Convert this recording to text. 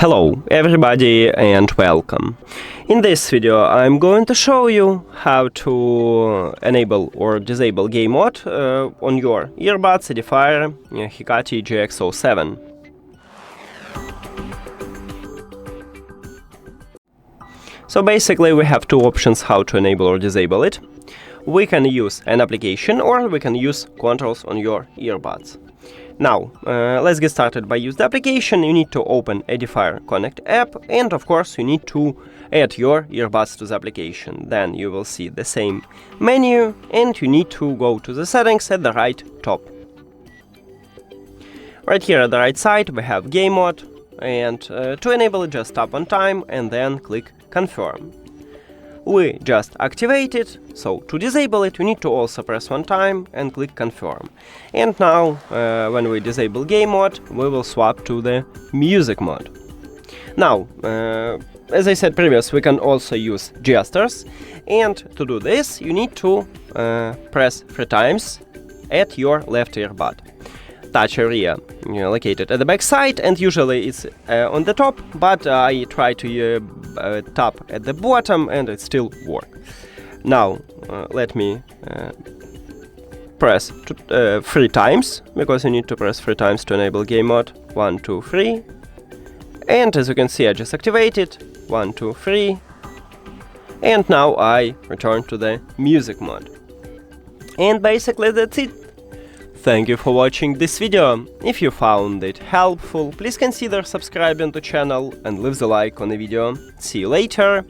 Hello everybody and welcome. In this video I'm going to show you how to enable or disable game mode on your earbuds EDIFIER HECATE GX07. So basically we have two options how to enable or disable it. We can use an application or we can use controls on your earbuds. Now, let's get started by use the application. You need to open EDIFIER CONNECT app and of course you need to add your earbuds to the application. Then you will see the same menu and you need to go to the settings at the right top. Right here at the right side we have game mode, and to enable it just tap on time and then click confirm. We just activate it, so to disable it you need to also press one time and click confirm. And now when we disable game mode we will swap to the music mode. Now as I said previous, we can also use gestures, and to do this you need to press 3 times at your left earbud. Touch area located at the back side, and usually it's on the top, but I try to tap at the bottom and it still works. Now let me press 3 times, because you need to press 3 times to enable game mode. 1, 2, 3. And as you can see I just activated 1, 2, 3. And now I return to the music mode. And basically that's it. Thank you for watching this video. If you found it helpful, please consider subscribing to the channel and leave the like on the video. See you later!